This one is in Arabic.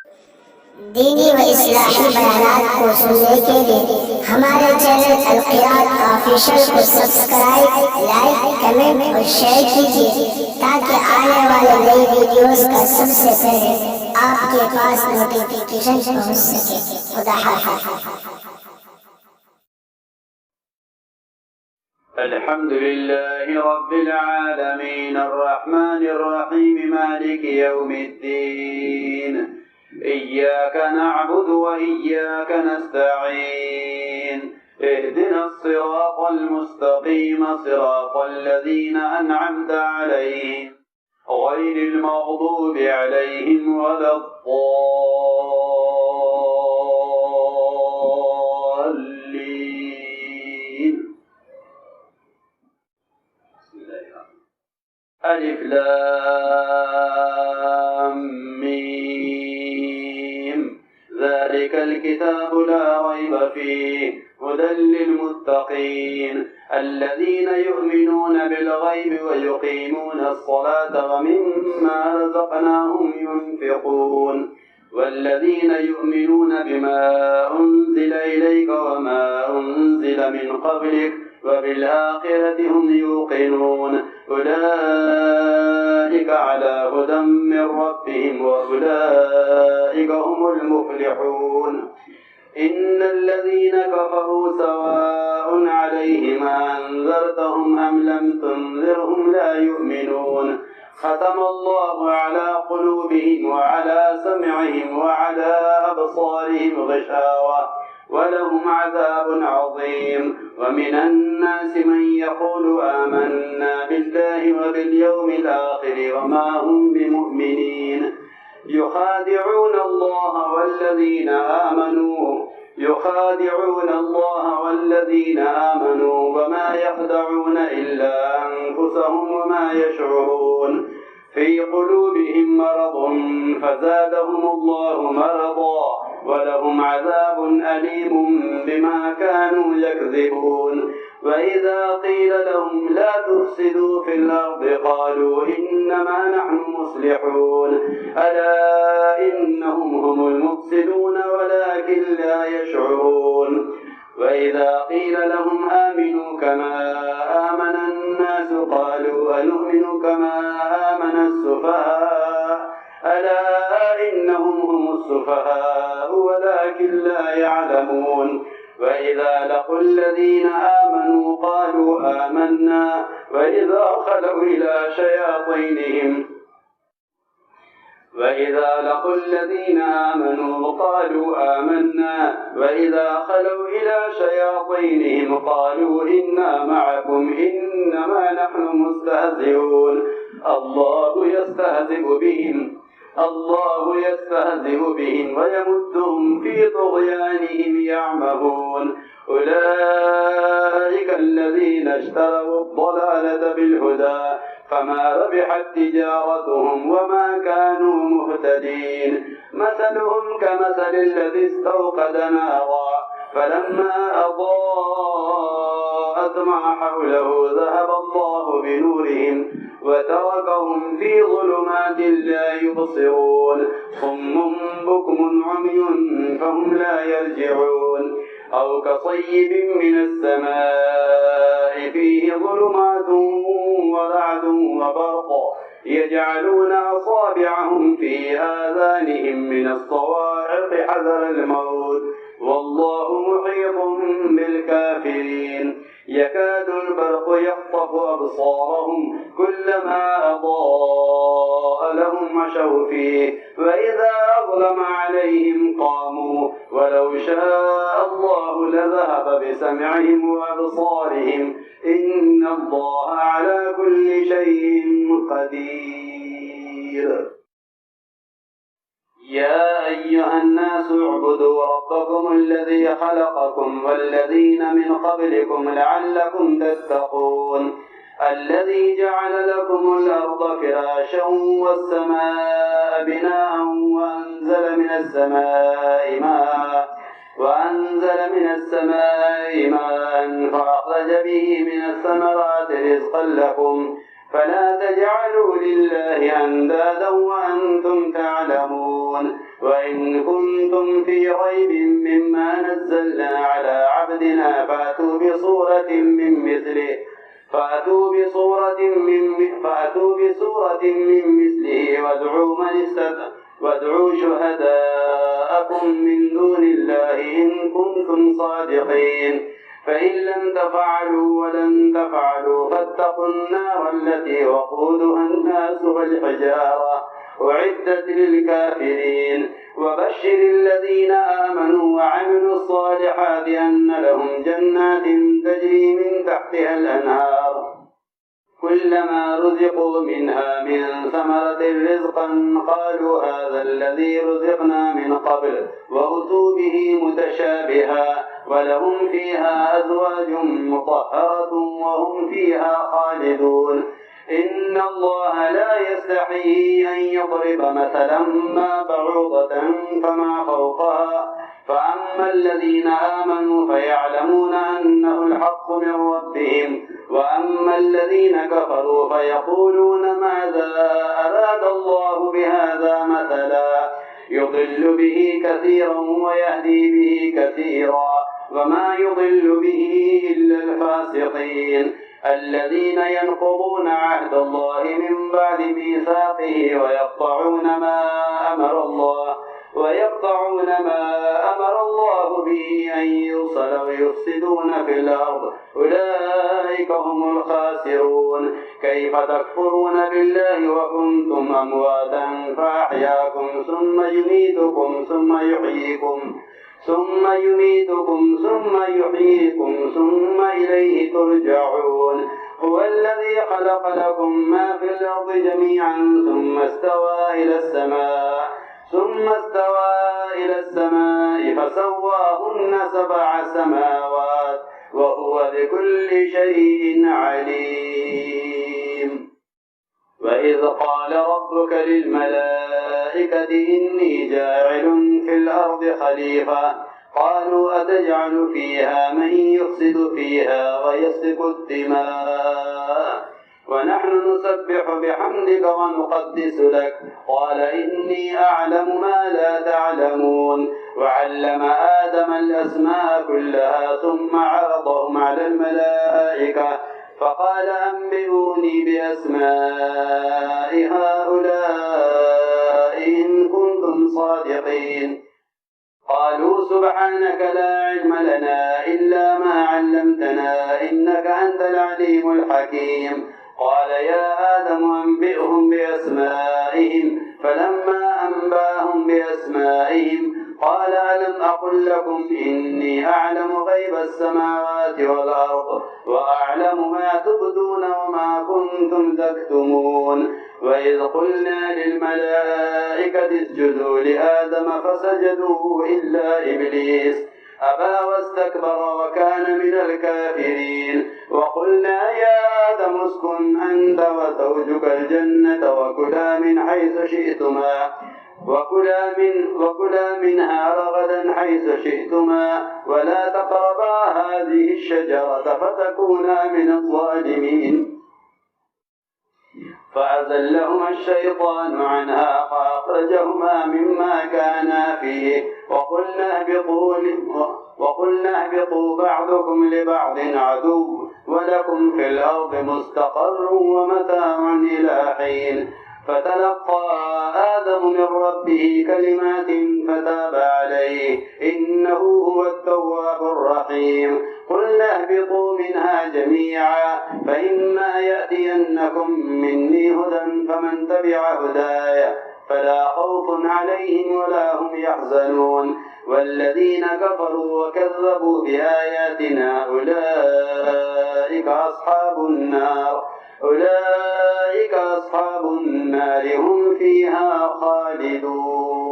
दीनी व इस्लाही बयानात को सुनने के लिए हमारे चैनल अल-क़िरात ऑफिशियल को सब्सक्राइब, लाइक, कमेंट और शेयर कीजिए ताकि आने वाले नई वीडियोस का सबसे पहले आपके पास नोटिफिकेशन पहुंच सके। खुदा हाफ़िज़। अल्हम्दुलिल्लाहि रब्बिल आलमीन अर्रहमानिर रहीम मालिकि यौमिद्दीन इय्याक नअबुदु व इय्याक नस्तईन इहदिनस सिरातल मुस्तक़ीम सिरातल लज़ीना अनअमता अलैहिम गैरिल मग़दूबि अलैहिम वलद्दाल्लीन। अलिफ लाम मीम ज़ालिकल किताबु ला रैब फ़ीहि हुदल लिलमुत्तक़ीन الذين يؤمنون بالغيب ويقيمون الصلاة ومما رزقناهم ينفقون والذين يؤمنون بما أنزل إليك وما أنزل من قبلك وبالآخرة هم يوقنون أولئك على هدى من ربهم وأولئك هم المفلحون إن الذين كفروا سواء عليهم أنذرتهم أم لم تنذرهم لا يؤمنون ختم الله على قلوبهم وعلى سمعهم وعلى أبصارهم غشاوة ولهم عذاب عظيم ومن الناس من يقول آمنا بالله وباليوم الآخر وما هم بمؤمنين يخادعون الله والذين آمنوا وما يخدعون إلا أنفسهم وما يشعرون في قلوبهم مرض فزادهم الله مرضا ولهم عذاب أليم بما كانوا يكذبون وإذا قيل لهم لا تفسدوا في الأرض قالوا إنما نحن مصلحون ألا إنهم هم المفسدون ولكن لا يشعرون وإذا قيل لهم آمنوا كما آمن الناس قالوا أنؤمن كما آمن السفهاء ألا إنهم هم السفهاء ولكن لا يعلمون وإذا لقوا الذين آمنوا قالوا آمنا وإذا خلوا إلى شياطينهم قالوا إنا معكم إنما نحن مستهزئون الله يستهزئ بهم ويمدهم في طغيانهم يعمهون أولئك الذين اشتروا الضلالة بالهدى فما ربحت تجارتهم وما كانوا مهتدين مثلهم كمثل الذي استوقد نارا فلما أضاءت ما حوله ذهب الله بنورهم وتركهم في ظلمات لا يبصرون صم بكم عمي فهم لا يرجعون أو كصيب من السماء فيه ظلمات ورعد وبرق يجعلون أصابعهم في آذانهم من الصواعق حذر الموت والله محيط بالكافرين يكاد البرق يخطف أبصارهم كلما أضاء لهم مشوا فيه وإذا أظلم عليهم قاموا ولو شاء الله لذهب بسمعهم وأبصارهم إن الله على كل شيء قدير يا أيها الناس اعبدوا ربكم الذي خلقكم والذين من قبلكم لعلكم تتقون الذي جعل لكم الأرض فراشا والسماء بناء وأنزل من السماء ماء فأخرج به من الثمرات رزقا لكم فلا تجعلوا لله أندادا وأنتم تعلمون وإن كنتم في ريب مما نزلنا على عبدنا فأتوا بصورة من مثله وادعوا شهداءكم من دون الله إن كنتم صادقين. فإن لم تفعلوا ولن تفعلوا فاتقوا النار التي وقودها الناس والحجارة أعدت للكافرين. وبشر الذين آمنوا وعملوا الصالحات أن لهم جنات تجري من تحتها الأنهار كلما رزقوا منها من ثمرة رزقا قالوا هذا الذي رزقنا من قبل وأتوا به متشابها ولهم فيها أزواج مطهرة وهم فيها خالدون. إن الله لا يستحيي أن يضرب مثلا ما بعوضة فما فوقها فأما الذين آمنوا فيعلمون أنه الحق من ربهم وأما الذين كفروا فيقولون ماذا أراد الله بهذا مثلا يضل به كثيرا ويهدي به كثيرا وما يضل به إلا الفاسقين الذين ينقضون عهد الله من بعد ميثاقه ويقطعون ما أمر الله به أن يوصل ويفسدون في الأرض أولئك هم الخاسرون. كيف تكفرون بالله وكنتم أمواتا فأحياكم ثم يميتكم ثم يحييكم ثم إليه ترجعون. هو الذي خلق لكم ما في الأرض جميعا ثم استوى إلى السماء فسواهن 7 سماوات وهو بكل شيء عليم. وإذ قال ربك للملائكة إني جاعل في الأرض خليفة قالوا أتجعل فيها من يفسد فيها ويسفك الدماء ونحن نسبح بحمدك ونقدس لك قال إني أعلم ما لا تعلمون. وعلم آدم الأسماء كلها ثم عرضهم على الملائكة فقال أنبئوني بأسماء هؤلاء إن كنتم صادقين. قالوا سبحانك لا علم لنا إلا ما علمتنا إنك أنت العليم الحكيم. قال يا آدم أنبئهم بأسمائهم فلما أنباهم بأسمائهم قال ألم أقل لكم إني أعلم غيب السماوات والأرض وأعلم ما تبدون وما كنتم تكتمون. وإذ قلنا للملائكة اسجدوا لآدم فسجدوا إلا إبليس أبى واستكبر وكان من الكافرين. وقلنا يا آدم اسكن أنت وزوجك الجنة وكلا منها رغدا حيث شئتما ولا تقربا هذه الشجرة فتكونا من الظالمين. فأزلهما الشيطان عنها فأخرجهما مما كانا فيه وقلنا اهبطوا بعضكم لبعض عدو ولكم في الأرض مستقر ومتاع إلى حين. فتلقى آدم من ربه كلمات فتاب عليه إنه هو التواب الرحيم. قلنا اهبطوا منها جميعا فإما يأتينكم مني هدى فمن تبع هداي فلا خوف عليهم ولا هم يحزنون. والذين كفروا وكذبوا بآياتنا أولئك أصحاب النار هم فيها خالدون.